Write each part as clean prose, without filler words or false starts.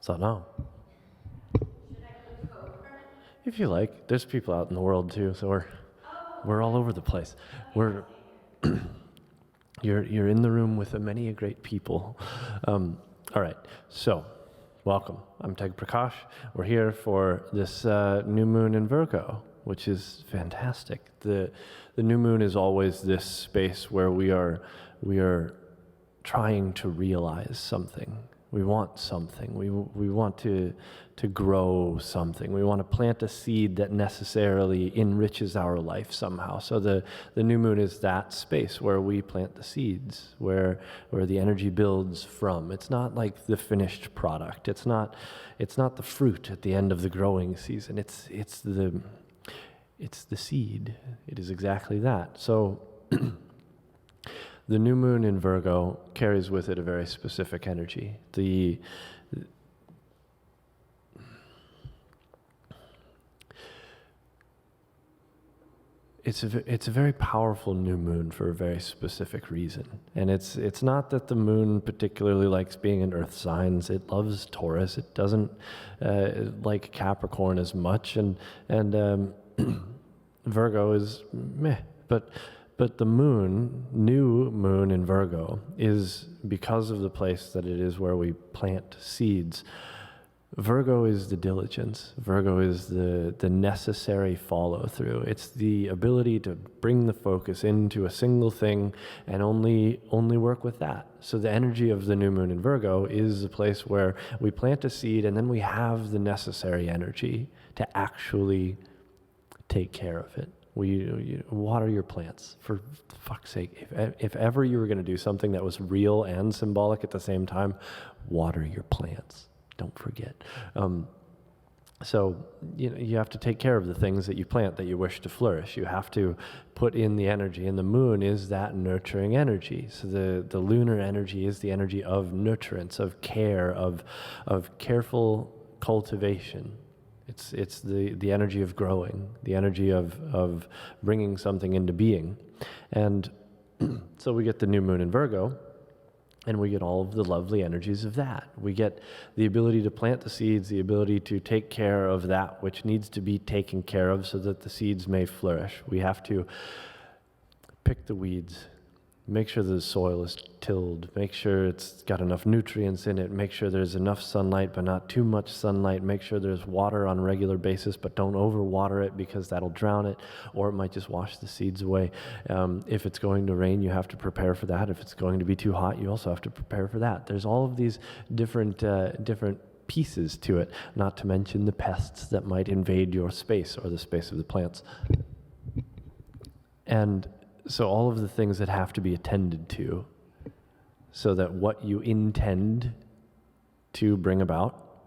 So no. If you like, there's people out in the world too, so we're all over the place. We're you're in the room with many a great people. All right, so welcome. I'm Teg Prakash. We're here for this new moon in Virgo, which is fantastic. The new moon is always this space where we are trying to realize something. We want something. We want to grow something. We want to plant a seed that necessarily enriches our life somehow. So the new moon is that space where we plant the seeds, where the energy builds from. It's not like the finished product. It's not the fruit at the end of the growing season. It's the seed. It is exactly that. So the new moon in Virgo carries with it a very specific energy. It's a very powerful new moon for a very specific reason. And it's not that the moon particularly likes being in earth signs. It loves Taurus. It doesn't like Capricorn as much. And Virgo is meh. But the new moon in Virgo, is because of the place that it is where we plant seeds. Virgo is the diligence. Virgo is the necessary follow through. It's the ability to bring the focus into a single thing and only work with that. So the energy of the new moon in Virgo is a place where we plant a seed and then we have the necessary energy to actually take care of it. You water your plants, for fuck's sake. If ever you were going to do something that was real and symbolic at the same time, water your plants. Don't forget. So you have to take care of the things that you plant that you wish to flourish. You have to put in the energy, and the moon is that nurturing energy. So the lunar energy is the energy of nurturance, of care, of careful cultivation. It's the energy of growing, the energy of bringing something into being. And so we get the new moon in Virgo, and we get all of the lovely energies of that. We get the ability to plant the seeds, the ability to take care of that which needs to be taken care of so that the seeds may flourish. We have to pick the weeds, make sure the soil is tilled, make sure it's got enough nutrients in it, make sure there's enough sunlight but not too much sunlight, make sure there's water on a regular basis but don't overwater it because that'll drown it, or it might just wash the seeds away. If it's going to rain, you have to prepare for that. If it's going to be too hot, you also have to prepare for that. There's all of these different pieces to it, not to mention the pests that might invade your space or the space of the plants. And so all of the things that have to be attended to so that what you intend to bring about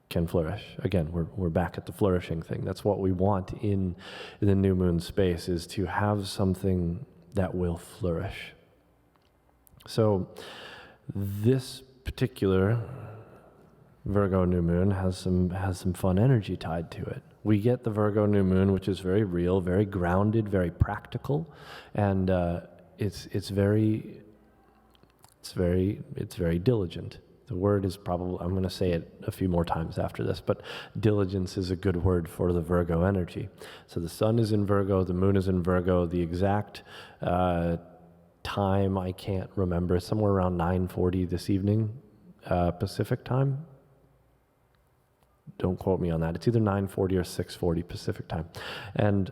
can flourish. Again, we're back at the flourishing thing. That's what we want in the new moon space, is to have something that will flourish. So this particular Virgo new moon has some fun energy tied to it. We get the Virgo new moon, which is very real, very grounded, very practical, and it's very diligent. The word is probably, I'm going to say it a few more times after this, but diligence is a good word for the Virgo energy. So the sun is in Virgo, the moon is in Virgo. The exact time I can't remember, somewhere around 9:40 this evening, Pacific time. Don't quote me on that. It's either 9:40 or 6:40 Pacific time. And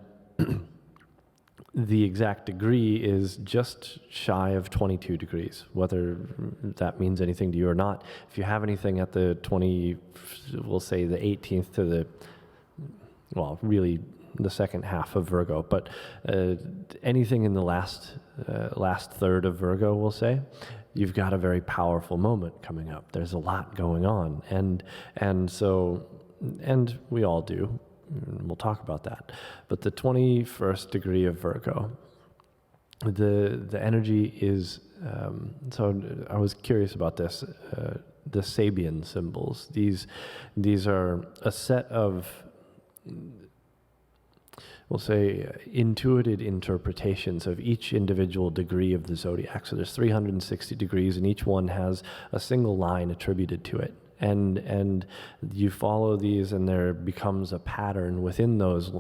the exact degree is just shy of 22 degrees, whether that means anything to you or not. If you have anything at the we'll say the 18th to really the second half of Virgo, but anything in the last third of Virgo, we'll say, you've got a very powerful moment coming up. There's a lot going on, and we all do. We'll talk about that. But the 21st degree of Virgo, the energy is. So I was curious about this. The Sabian symbols. These are a set of, we'll say, intuited interpretations of each individual degree of the zodiac. So there's 360 degrees, and each one has a single line attributed to it. and you follow these, and there becomes a pattern within those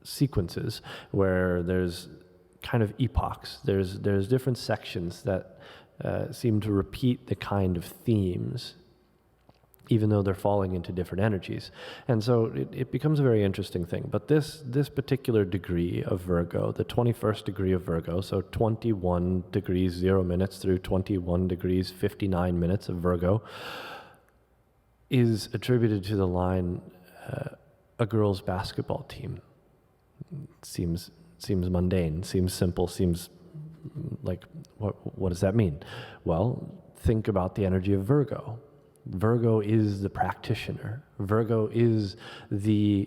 sequences where there's kind of epochs. There's different sections that seem to repeat the kind of themes, even though they're falling into different energies. And so it becomes a very interesting thing. But this particular degree of Virgo, the 21st degree of Virgo, so 21 degrees 0 minutes through 21 degrees 59 minutes of Virgo, is attributed to the line, a girls' basketball team. Seems mundane, seems simple, seems like, what does that mean? Well, think about the energy of Virgo. Virgo is the practitioner. Virgo is the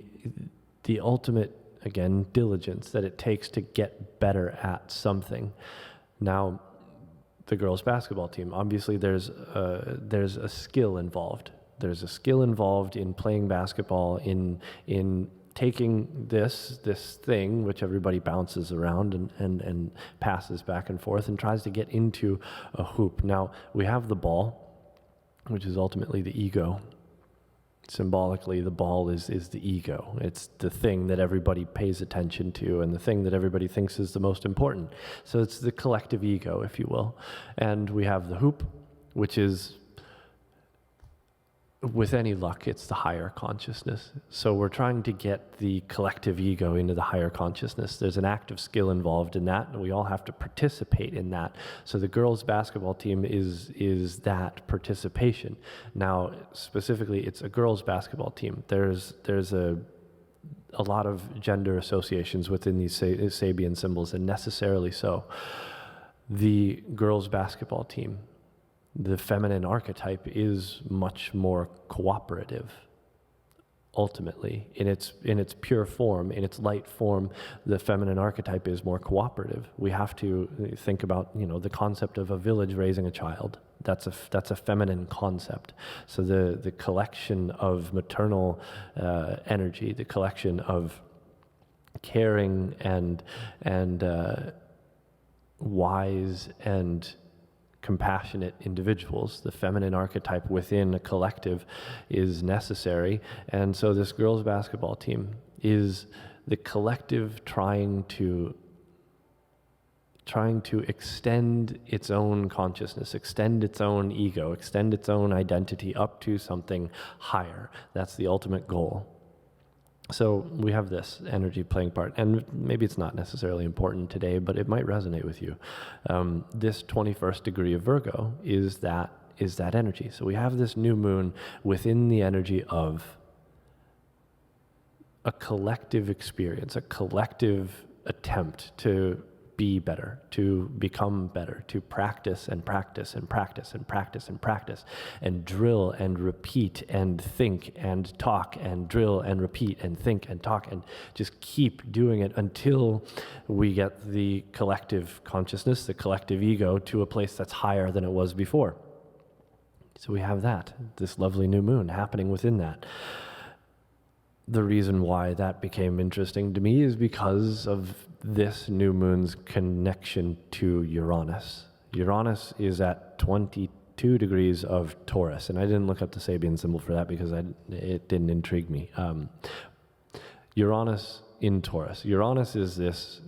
ultimate, again, diligence that it takes to get better at something. Now, the girls' basketball team, obviously there's a skill involved. There's a skill involved in playing basketball, in taking this thing, which everybody bounces around and passes back and forth and tries to get into a hoop. Now, we have the ball, which is ultimately the ego. Symbolically, the ball is the ego. It's the thing that everybody pays attention to and the thing that everybody thinks is the most important. So it's the collective ego, if you will. And we have the hoop, which is, with any luck, it's the higher consciousness. So we're trying to get the collective ego into the higher consciousness. There's an active skill involved in that, and we all have to participate in that. So the girls' basketball team is that participation. Now, specifically, it's a girls' basketball team. There's a lot of gender associations within these Sabian symbols, and necessarily so. The girls' basketball team, the feminine archetype, is much more cooperative. Ultimately, in its pure form, in its light form, the feminine archetype is more cooperative. We have to think about, the concept of a village raising a child. That's a feminine concept. So the collection of maternal energy, the collection of caring and wise and compassionate individuals, the feminine archetype within a collective, is necessary. And so this girls' basketball team is the collective trying to extend its own consciousness, extend its own ego, extend its own identity up to something higher. That's the ultimate goal. So we have this energy playing part, and maybe it's not necessarily important today, but it might resonate with you. This 21st degree of Virgo is that energy. So we have this new moon within the energy of a collective experience, a collective attempt to be better, to become better, to practice and practice and practice and practice and practice, and drill and repeat and think and talk and drill and repeat and think and talk, and just keep doing it until we get the collective consciousness, the collective ego, to a place that's higher than it was before. So we have this lovely new moon happening within that. The reason why that became interesting to me is because of this new moon's connection to Uranus. Uranus is at 22 degrees of Taurus, and I didn't look up the Sabian symbol for that because it didn't intrigue me. Uranus in Taurus. Uranus is this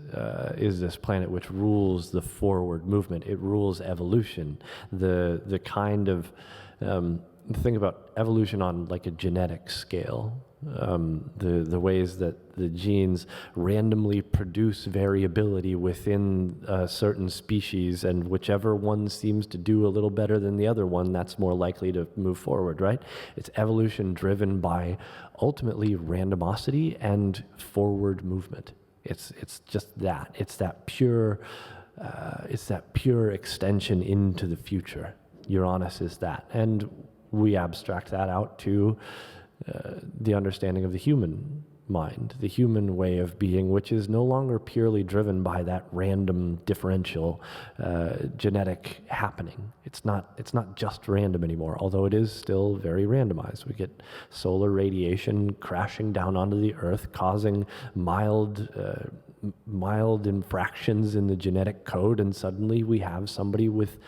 planet which rules the forward movement. It rules evolution. The kind of think about evolution on like a genetic scale. The ways that the genes randomly produce variability within a certain species, and whichever one seems to do a little better than the other one, that's more likely to move forward, right? It's evolution driven by ultimately randomosity and forward movement. It's just that. It's that pure extension into the future. Uranus is that, and we abstract that out to the understanding of the human mind, the human way of being, which is no longer purely driven by that random differential genetic happening. It's not just random anymore, although it is still very randomized. We get solar radiation crashing down onto the earth, causing mild infractions in the genetic code, and suddenly we have somebody with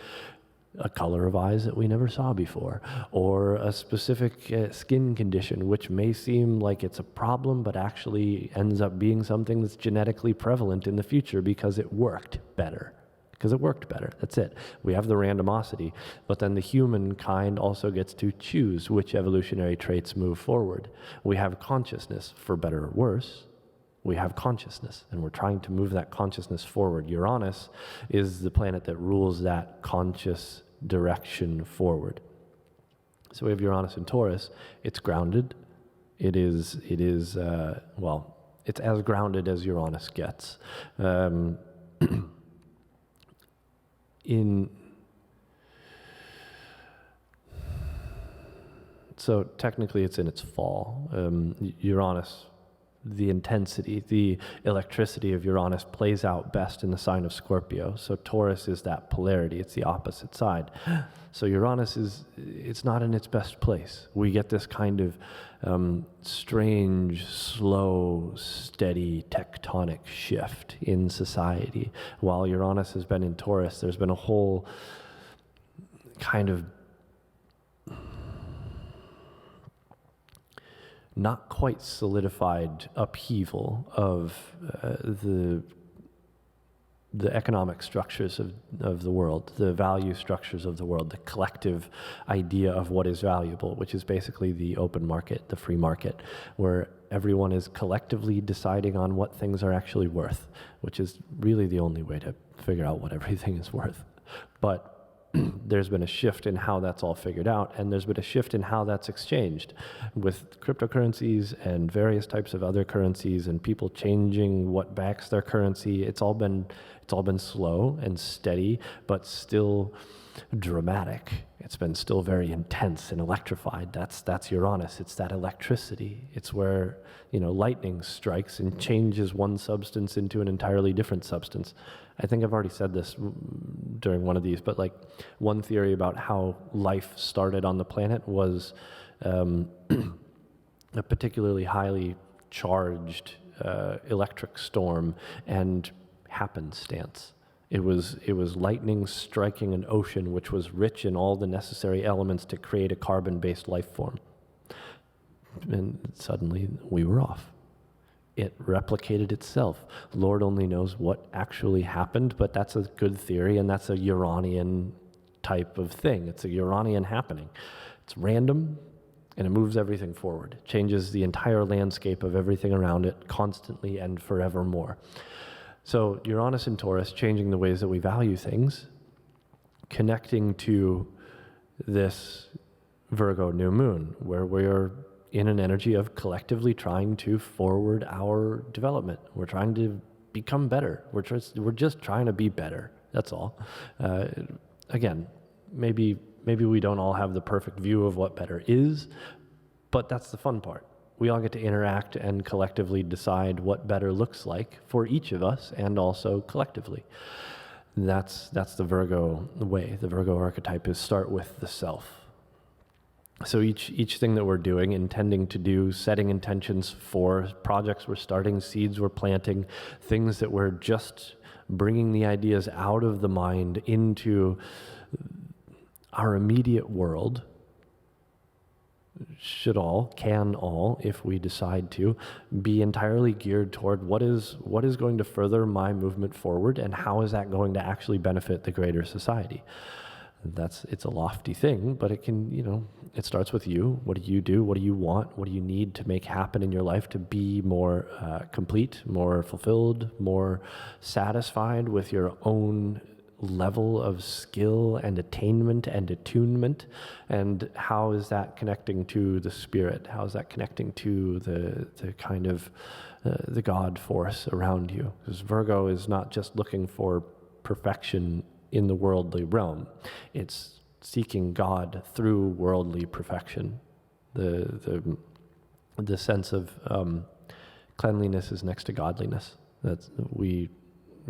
a color of eyes that we never saw before, or a specific skin condition, which may seem like it's a problem, but actually ends up being something that's genetically prevalent in the future because it worked better. Because it worked better. That's it. We have the randomosity, but then the humankind also gets to choose which evolutionary traits move forward. We have consciousness, for better or worse. We have consciousness, and we're trying to move that consciousness forward. Uranus is the planet that rules that conscious direction forward. So we have Uranus in Taurus. It's grounded. It's as grounded as Uranus gets. So technically it's in its fall. Uranus, the intensity, the electricity of Uranus plays out best in the sign of Scorpio. So Taurus is that polarity, it's the opposite side. So Uranus it's not in its best place. We get this kind of strange, slow, steady tectonic shift in society. While Uranus has been in Taurus, there's been a whole kind of not quite solidified upheaval of the economic structures of the world, the value structures of the world, the collective idea of what is valuable, which is basically the open market, the free market, where everyone is collectively deciding on what things are actually worth, which is really the only way to figure out what everything is worth. But there's been a shift in how that's all figured out, and there's been a shift in how that's exchanged with cryptocurrencies and various types of other currencies and people changing what backs their currency. It's all been slow and steady, but still dramatic. It's been still very intense and electrified. That's Uranus. It's that electricity. It's where, lightning strikes and changes one substance into an entirely different substance. I think I've already said this during one of these, but like one theory about how life started on the planet was a particularly highly charged electric storm and happenstance. It was lightning striking an ocean which was rich in all the necessary elements to create a carbon-based life form. And suddenly we were off. It replicated itself. Lord only knows what actually happened, but that's a good theory, and that's a Uranian type of thing. It's a Uranian happening. It's random, and it moves everything forward. It changes the entire landscape of everything around it constantly and forevermore. So Uranus and Taurus changing the ways that we value things, connecting to this Virgo new moon, where we're in an energy of collectively trying to forward our development. We're trying to become better. We're just trying to be better. That's all. Again, maybe we don't all have the perfect view of what better is, but that's the fun part. We all get to interact and collectively decide what better looks like for each of us and also collectively. That's the Virgo way. The Virgo archetype is start with the self. So each thing that we're doing, intending to do, setting intentions for projects we're starting, seeds we're planting, things that we're just bringing the ideas out of the mind into our immediate world, can all, if we decide to, be entirely geared toward what is going to further my movement forward and how is that going to actually benefit the greater society. It's a lofty thing, but it can, it starts with you. What do you do? What do you want? What do you need to make happen in your life to be more complete, more fulfilled, more satisfied with your own level of skill and attainment and attunement? And how is that connecting to the spirit? How is that connecting to the kind of the God force around you? Because Virgo is not just looking for perfection in the worldly realm. It's seeking God through worldly perfection. The sense of cleanliness is next to godliness. That's we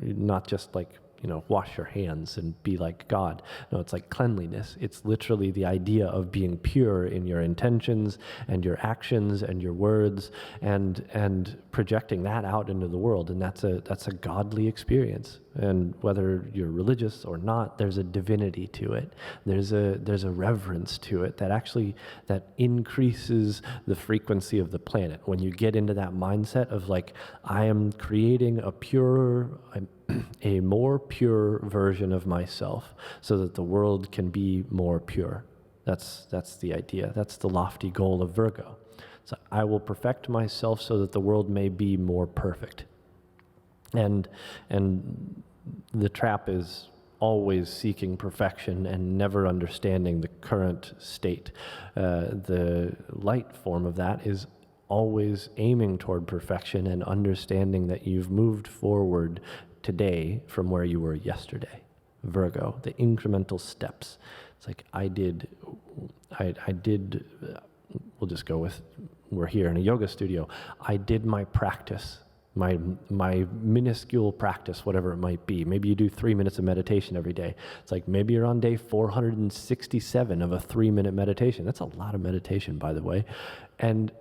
not just like wash your hands and be like God. No, it's like cleanliness. It's literally the idea of being pure in your intentions and your actions and your words, and projecting that out into the world. And that's a godly experience. And whether you're religious or not, there's a divinity to it. There's a reverence to it that increases the frequency of the planet. When you get into that mindset of like, I am creating a more pure version of myself so that the world can be more pure. That's the idea. That's the lofty goal of Virgo. So I will perfect myself so that the world may be more perfect. And the trap is always seeking perfection and never understanding the current state. The light form of that is always aiming toward perfection and understanding that you've moved forward today from where you were yesterday. Virgo, the incremental steps. It's like I did, we'll just go with, we're here in a yoga studio. I did my practice, my minuscule practice, whatever it might be. Maybe you do 3 minutes of meditation every day. It's like maybe you're on day 467 of a 3-minute meditation. That's a lot of meditation, by the way. And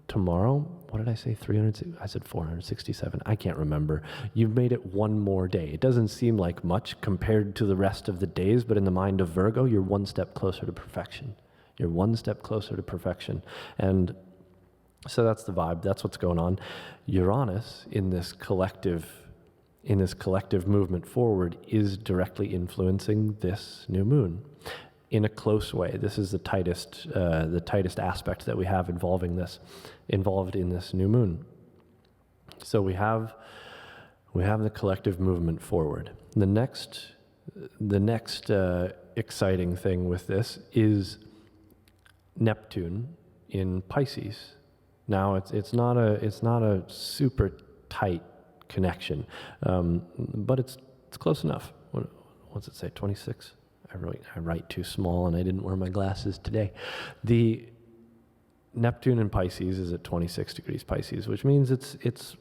tomorrow, what did I say? 300? I said 467. I can't remember. You've made it one more day. It doesn't seem like much compared to the rest of the days, but in the mind of Virgo, you're one step closer to perfection. You're one step closer to perfection. And so that's the vibe. That's what's going on. Uranus in this collective movement forward is directly influencing this new moon in a close way. This is the tightest aspect that we have involved in this new moon. So we have the collective movement forward. The next exciting thing with this is Neptune in Pisces. Now it's not a super tight connection, but it's close enough. What's it say? 26. I write too small, and I didn't wear my glasses today. The Neptune in Pisces is at 26 degrees Pisces, which means it's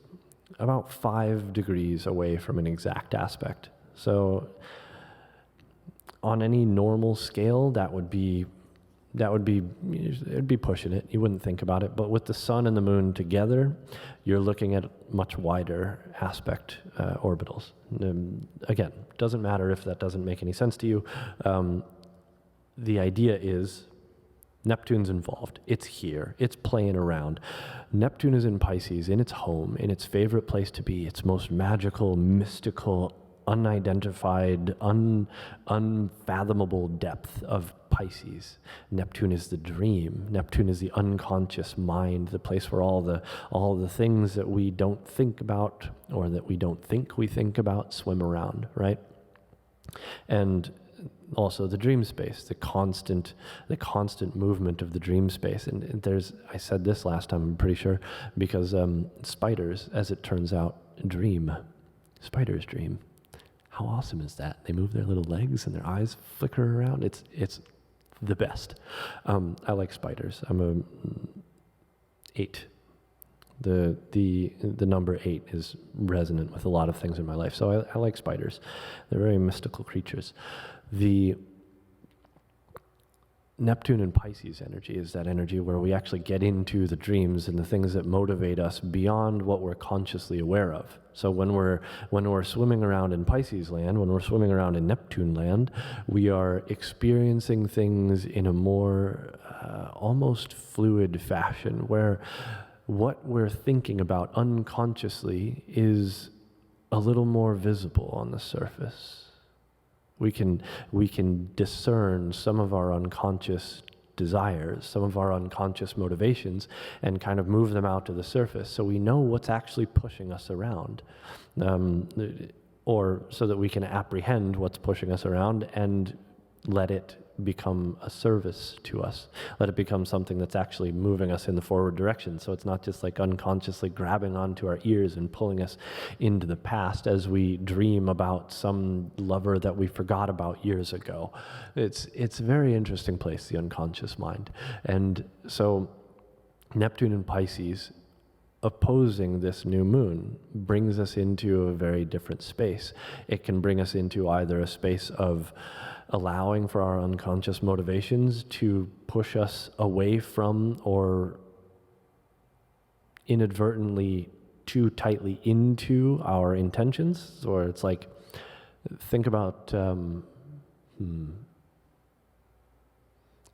about 5 degrees away from an exact aspect. So on any normal scale, it'd be pushing it. You wouldn't think about it. But with the sun and the moon together, you're looking at much wider aspect orbitals. Again, doesn't matter if that doesn't make any sense to you. The idea is Neptune's involved. It's here. It's playing around. Neptune is in Pisces, in its home, in its favorite place to be, its most magical, mystical, unidentified, unfathomable depth of Pisces. Neptune is the dream. Neptune is the unconscious mind, the place where all the things that we don't think about or that we don't think we think about swim around, right? And also the dream space, the constant movement of the dream space. And I said this last time, I'm pretty sure, because spiders, as it turns out, dream. Spiders dream. How awesome is that? They move their little legs and their eyes flicker around. It's the best. I like spiders. I'm a 8. The number 8 is resonant with a lot of things in my life. So I like spiders. They're very mystical creatures. The Neptune and Pisces energy is that energy where we actually get into the dreams and the things that motivate us beyond what we're consciously aware of. So when we're swimming around in Pisces land, when we're swimming around in Neptune land, we are experiencing things in a more almost fluid fashion, where what we're thinking about unconsciously is a little more visible on the surface. We can discern some of our unconscious desires, some of our unconscious motivations, and kind of move them out to the surface so we know what's actually pushing us around, or so that we can apprehend what's pushing us around and let it become a service to us. Let it become something that's actually moving us in the forward direction. So it's not just like unconsciously grabbing onto our ears and pulling us into the past as we dream about some lover that we forgot about years ago. It's a very interesting place, the unconscious mind. And so Neptune and Pisces opposing this new moon brings us into a very different space. It can bring us into either a space of allowing for our unconscious motivations to push us away from or inadvertently too tightly into our intentions. Or it's like, think about,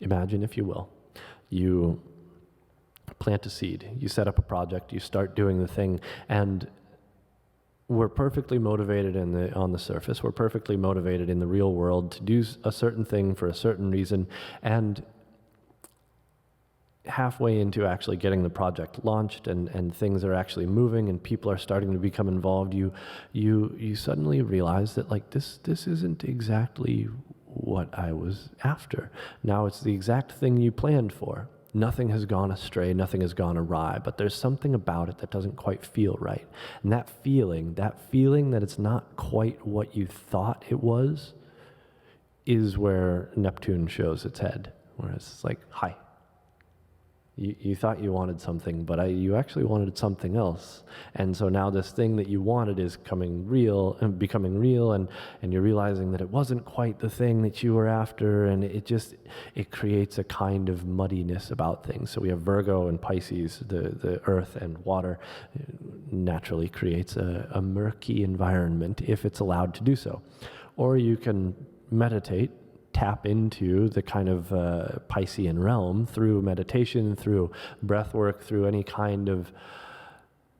imagine, if you will, you plant a seed, you set up a project, you start doing the thing, and we're perfectly motivated on the surface. We're perfectly motivated in the real world to do a certain thing for a certain reason, and halfway into actually getting the project launched and things are actually moving and people are starting to become involved, you suddenly realize that, like, this isn't exactly what I was after. Now it's the exact thing you planned for. Nothing has gone astray, nothing has gone awry, but there's something about it that doesn't quite feel right. And that feeling that it's not quite what you thought it was, is where Neptune shows its head. Whereas it's like, hi, you thought you wanted something, but you actually wanted something else. And so now this thing that you wanted is becoming real, and you're realizing that it wasn't quite the thing that you were after, and it creates a kind of muddiness about things. So we have Virgo and Pisces, the earth and water, naturally creates a murky environment if it's allowed to do so. Or you can meditate, tap into the kind of Piscean realm through meditation, through breath work, through any kind of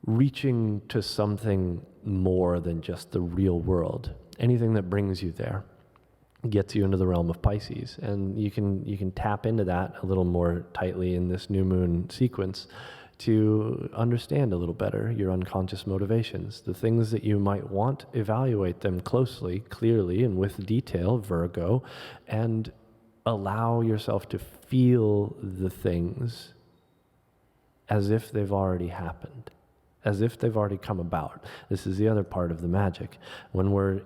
reaching to something more than just the real world. Anything that brings you there gets you into the realm of Pisces, and you can tap into that a little more tightly in this new moon sequence to understand a little better your unconscious motivations. The things that you might want, evaluate them closely, clearly, and with detail, Virgo, and allow yourself to feel the things as if they've already happened, as if they've already come about. This is the other part of the magic. When we're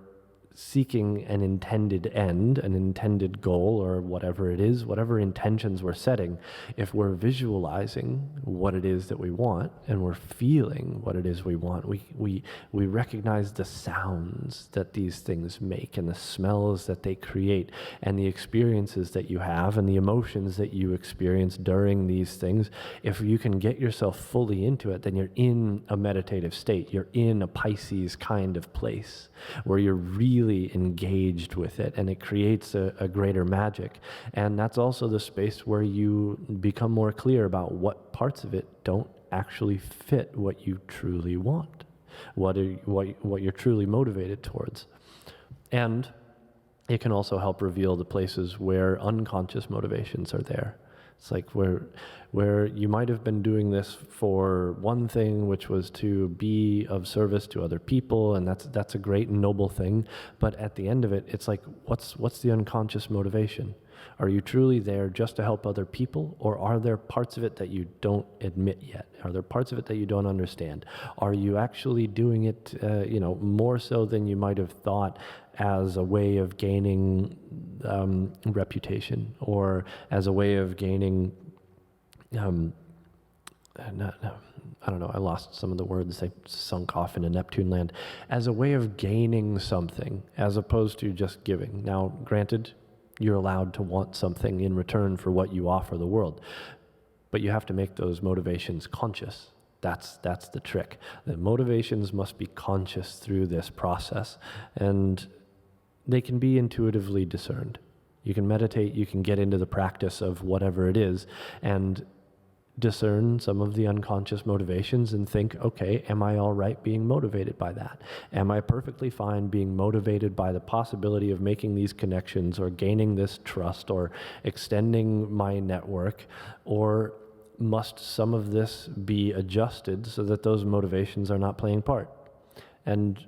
seeking an intended end, an intended goal, or whatever it is, whatever intentions we're setting, if we're visualizing what it is that we want and we're feeling what it is we want, we recognize the sounds that these things make and the smells that they create and the experiences that you have and the emotions that you experience during these things. If you can get yourself fully into it, then you're in a meditative state. You're in a Pisces kind of place where you're really engaged with it, and it creates a greater magic. And that's also the space where you become more clear about what parts of it don't actually fit what you truly want, what you're truly motivated towards. And it can also help reveal the places where unconscious motivations are there. It's like where you might have been doing this for one thing, which was to be of service to other people, and that's a great and noble thing. But at the end of it, it's like, what's the unconscious motivation? Are you truly there just to help other people, or are there parts of it that you don't admit yet? Are there parts of it that you don't understand? Are you actually doing it, more so than you might have thought, as a way of gaining reputation, or as a way of gaining, I don't know, I lost some of the words, they sunk off into Neptune land, as a way of gaining something, as opposed to just giving. Now, granted, you're allowed to want something in return for what you offer the world, but you have to make those motivations conscious. That's the trick. The motivations must be conscious through this process, and they can be intuitively discerned. You can meditate, you can get into the practice of whatever it is, and discern some of the unconscious motivations and think, okay, am I all right being motivated by that? Am I perfectly fine being motivated by the possibility of making these connections or gaining this trust or extending my network? Or must some of this be adjusted so that those motivations are not playing part? And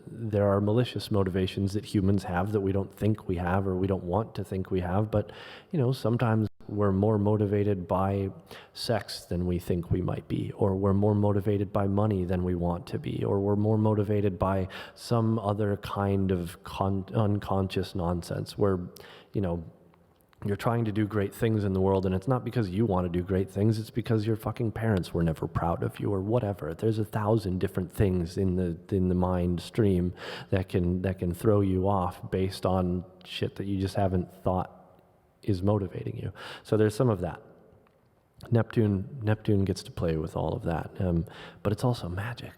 there are malicious motivations that humans have that we don't think we have, or we don't want to think we have. But sometimes we're more motivated by sex than we think we might be, or we're more motivated by money than we want to be, or we're more motivated by some other kind of unconscious nonsense where You're trying to do great things in the world, and it's not because you want to do great things, it's because your fucking parents were never proud of you or whatever. There's 1,000 different things in the mind stream that can throw you off based on shit that you just haven't thought is motivating you. So there's some of that. Neptune gets to play with all of that, but it's also magic.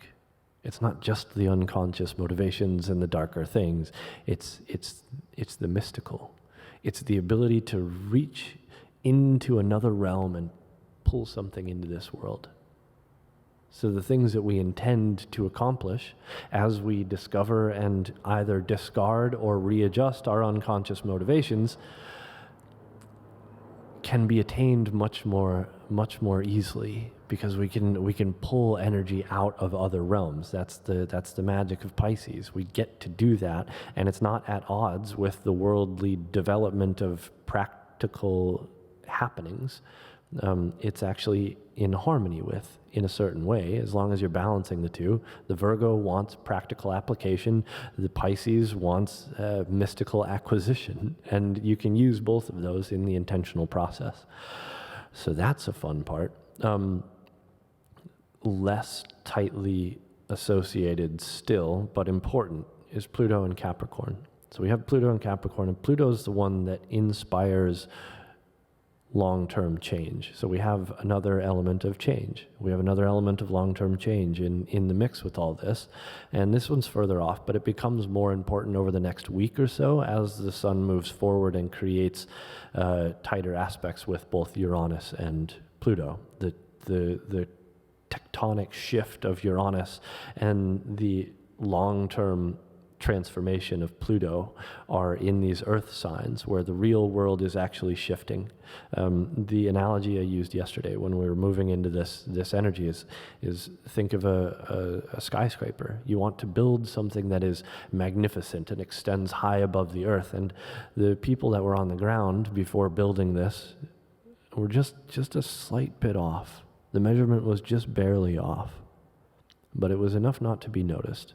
It's not just the unconscious motivations and the darker things. It's the mystical. It's the ability to reach into another realm and pull something into this world. So the things that we intend to accomplish as we discover and either discard or readjust our unconscious motivations can be attained much more easily, because we can pull energy out of other realms. That's the magic of Pisces. We get to do that, and it's not at odds with the worldly development of practical happenings. It's actually in harmony with, in a certain way, as long as you're balancing the two. The Virgo wants practical application. The Pisces wants mystical acquisition. And you can use both of those in the intentional process. So that's a fun part. Less tightly associated still, but important, is Pluto and Capricorn. So we have Pluto and Capricorn, and Pluto is the one that inspires long-term change. So we have another element of change. We have another element of long-term change in the mix with all this. And this one's further off, but it becomes more important over the next week or so as the sun moves forward and creates tighter aspects with both Uranus and Pluto. The tectonic shift of Uranus and the long-term transformation of Pluto are in these earth signs where the real world is actually shifting. The analogy I used yesterday when we were moving into this energy is think of a skyscraper. You want to build something that is magnificent and extends high above the earth, and the people that were on the ground before building this were just a slight bit off. The measurement was just barely off, but it was enough not to be noticed.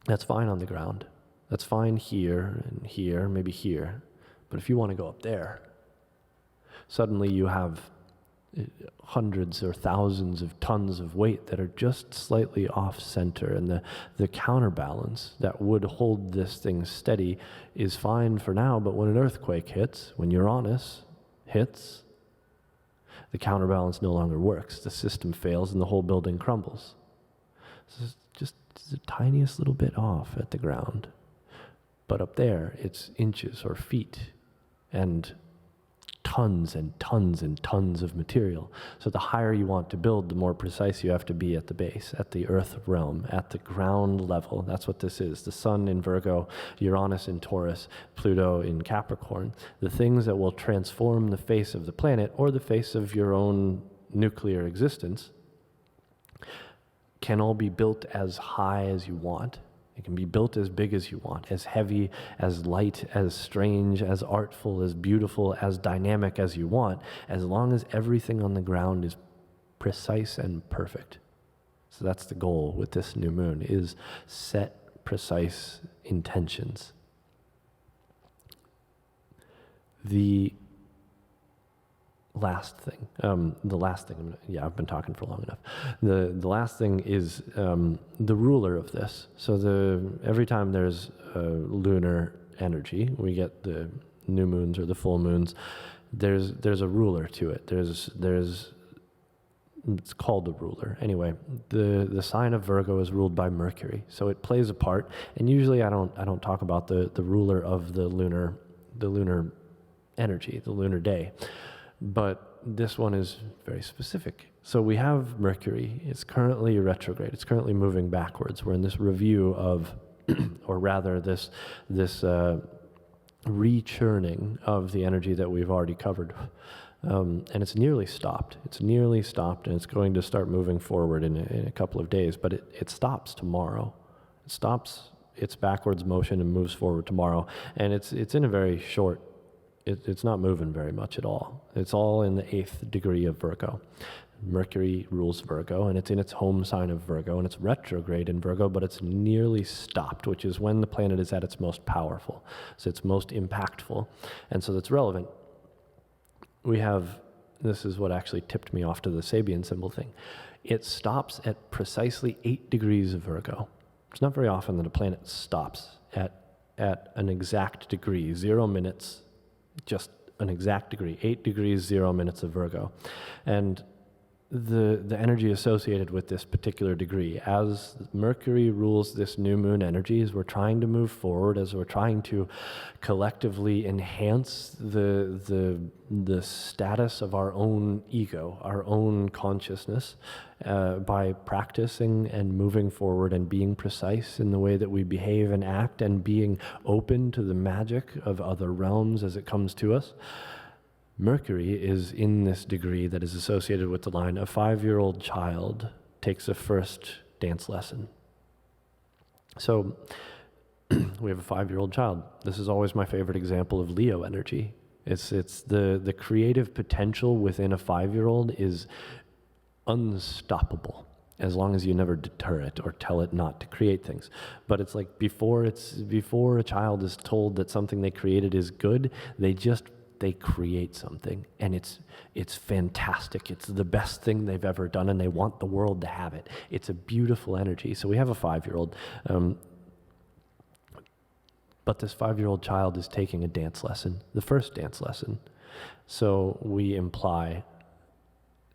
That's fine on the ground. That's fine here and here, maybe here. But if you want to go up there, suddenly you have hundreds or thousands of tons of weight that are just slightly off center, and the counterbalance that would hold this thing steady is fine for now, but when an earthquake hits, when Uranus hits, the counterbalance no longer works. The system fails and the whole building crumbles. So it's just the tiniest little bit off at the ground. But up there, it's inches or feet and tons and tons and tons of material. So the higher you want to build, the more precise you have to be at the base, at the earth realm, at the ground level. That's what this is. The sun in Virgo, Uranus in Taurus, Pluto in Capricorn. The things that will transform the face of the planet or the face of your own nuclear existence can all be built as high as you want. It can be built as big as you want, as heavy, as light, as strange, as artful, as beautiful, as dynamic as you want, as long as everything on the ground is precise and perfect. So that's the goal with this new moon, is set precise intentions. The last thing, I've been talking for long enough. The last thing is the ruler of this. So every time there's lunar energy, we get the new moons or the full moons, there's a ruler to it. It's called the ruler. Anyway, the sign of Virgo is ruled by Mercury, so it plays a part. And usually I don't talk about the ruler of the lunar energy, the lunar day. But this one is very specific. So we have Mercury. It's currently retrograde. It's currently moving backwards. We're in this review of, or rather this rechurning of the energy that we've already covered. And it's nearly stopped. And it's going to start moving forward in a couple of days. But it stops tomorrow. It stops its backwards motion and moves forward tomorrow. And it's in a very short, it's not moving very much at all. It's all in the 8th degree of Virgo. Mercury rules Virgo, and it's in its home sign of Virgo, and it's retrograde in Virgo, but it's nearly stopped, which is when the planet is at its most powerful. So it's most impactful, and so that's relevant. We have, this is what actually tipped me off to the Sabian symbol thing. It stops at precisely 8 degrees of Virgo. It's not very often that a planet stops at an exact degree, 0 minutes, just an exact degree, 8 degrees, 0 minutes of Virgo. And the energy associated with this particular degree, as Mercury rules this new moon energy, as we're trying to move forward, as we're trying to collectively enhance the status of our own ego, our own consciousness, by practicing and moving forward and being precise in the way that we behave and act, and being open to the magic of other realms as it comes to us. Mercury is in this degree that is associated with the line, a 5-year-old child takes a first dance lesson. So we have a 5-year-old child. This is always my favorite example of Leo energy. It's the creative potential within a 5-year-old is unstoppable, as long as you never deter it or tell it not to create things. But it's like before a child is told that something they created is good, they create something, and it's fantastic. It's the best thing they've ever done, and they want the world to have it. It's a beautiful energy. So we have a 5-year-old, but this 5-year-old child is taking a dance lesson, the first dance lesson. So we imply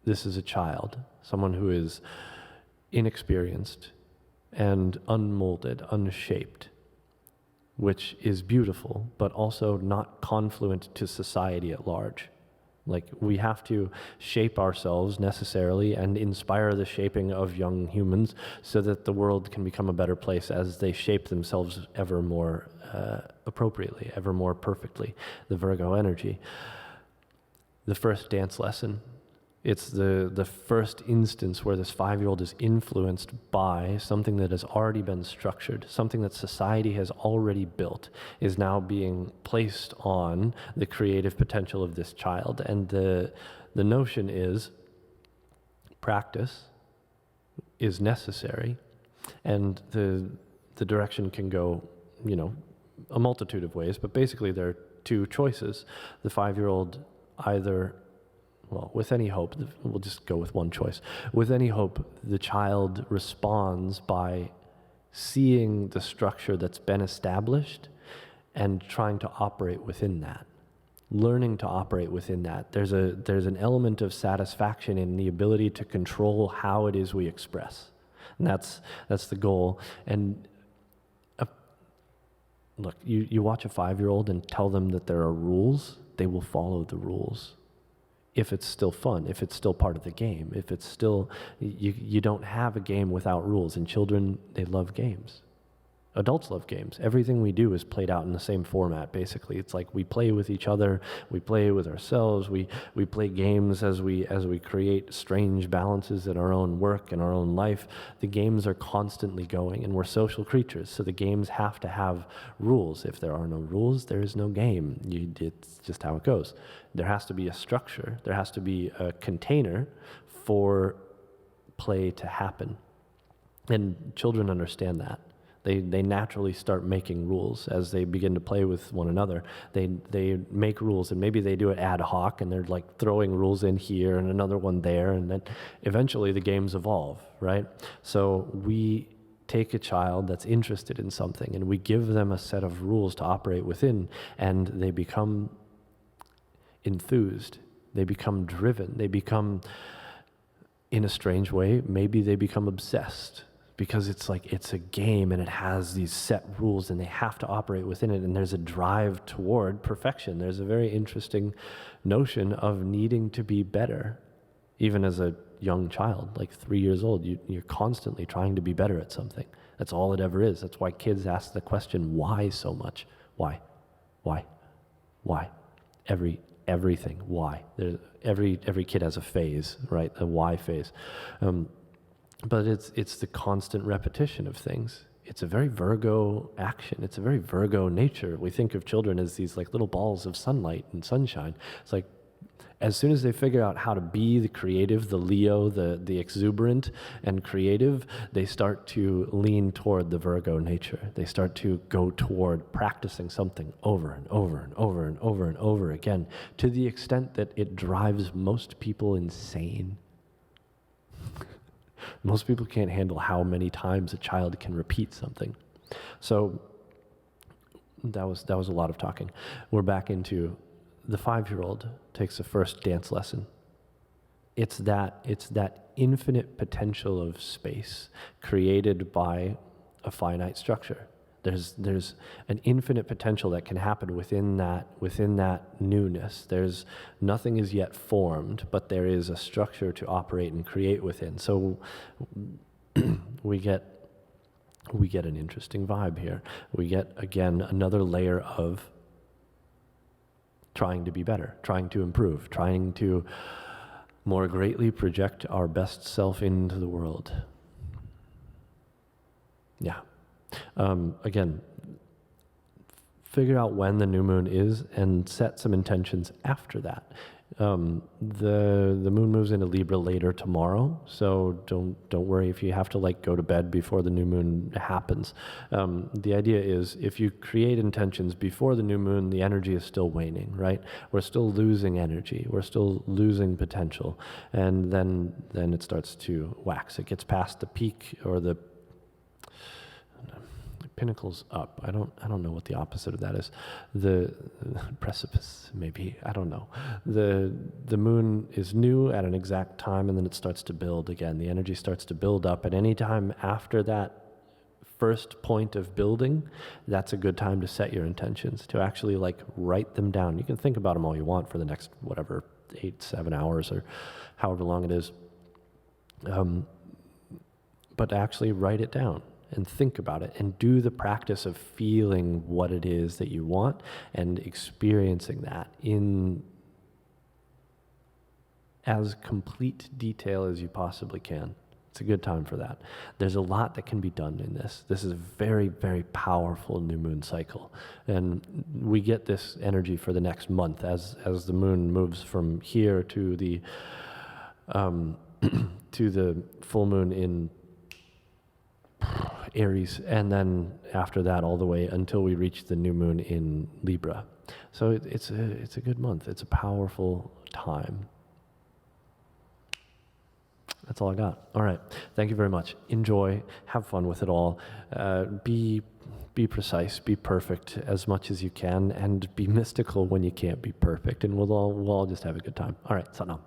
this is a child, someone who is inexperienced and unmolded, unshaped, which is beautiful, but also not confluent to society at large. Like, we have to shape ourselves necessarily and inspire the shaping of young humans so that the world can become a better place as they shape themselves ever more appropriately, ever more perfectly. The Virgo energy. The first dance lesson. It's the first instance where this 5-year-old is influenced by something that has already been structured, something that society has already built, is now being placed on the creative potential of this child. And the notion is practice is necessary, and the direction can go, a multitude of ways, but basically there are 2 choices. The 5-year-old either, with any hope, we'll just go with one choice. With any hope, the child responds by seeing the structure that's been established and trying to operate within that, learning to operate within that. There's an element of satisfaction in the ability to control how it is we express, and that's the goal. And look, you watch a 5-year-old and tell them that there are rules, they will follow the rules. If it's still fun, if it's still part of the game, if it's still, you don't have a game without rules. And children, they love games. Adults love games. Everything we do is played out in the same format, basically. It's like we play with each other, we play with ourselves, we play games as we create strange balances in our own work and our own life. The games are constantly going, and we're social creatures, so the games have to have rules. If there are no rules, there is no game. It's just how it goes. There has to be a structure. There has to be a container for play to happen. And children understand that. They naturally start making rules as they begin to play with one another. They make rules, and maybe they do it ad hoc, and they're like throwing rules in here and another one there, and then eventually the games evolve, right? So we take a child that's interested in something, and we give them a set of rules to operate within, and they become enthused. They become driven. They become, in a strange way, maybe they become obsessed. Because it's like, it's a game and it has these set rules and they have to operate within it, and there's a drive toward perfection. There's a very interesting notion of needing to be better. Even as a young child, like 3 years old, you're constantly trying to be better at something. That's all it ever is. That's why kids ask the question, why so much? Why? Everything, why? Every kid has a phase, right? A why phase. But it's the constant repetition of things. It's a very Virgo action. It's a very Virgo nature. We think of children as these like little balls of sunlight and sunshine. It's like As soon as they figure out how to be the creative, the Leo, the exuberant and creative, they start to lean toward the Virgo nature. They start to go toward practicing something over and over and over and over and over again, to the extent that it drives most people insane. Most people can't handle how many times a child can repeat something. So that was a lot of talking. We're back into the 5-year-old takes the first dance lesson. It's that infinite potential of space created by a finite structure. There's an infinite potential that can happen within that newness. There's nothing is yet formed, but there is a structure to operate and create within. So we get an interesting vibe here. We get, again, another layer of trying to be better, trying to improve, trying to more greatly project our best self into the world. Yeah. Again, figure out when the new moon is and set some intentions after that. The moon moves into Libra later tomorrow, so don't worry if you have to go to bed before the new moon happens. The idea is if you create intentions before the new moon, the energy is still waning, right? We're still losing energy, we're still losing potential, and then it starts to wax. It gets past the peak or the pinnacles up. I don't know what the opposite of that is. The precipice, maybe. I don't know. The moon is new at an exact time, and then it starts to build again. The energy starts to build up, and any time after that first point of building, that's a good time to set your intentions, to actually write them down. You can think about them all you want for the next 8-7 hours or however long it is, but actually write it down and think about it and do the practice of feeling what it is that you want and experiencing that in as complete detail as you possibly can. It's a good time for that. There's a lot that can be done in this. This is a very, very powerful new moon cycle. And we get this energy for the next month as the moon moves from here to the to the full moon in Aries, and then after that all the way until we reach the new moon in Libra. So it's a good month. It's a powerful time. That's all I got. All right. Thank you very much. Enjoy. Have fun with it all. Be precise. Be perfect as much as you can, and be mystical when you can't be perfect. And we'll all just have a good time. All right. Satnam.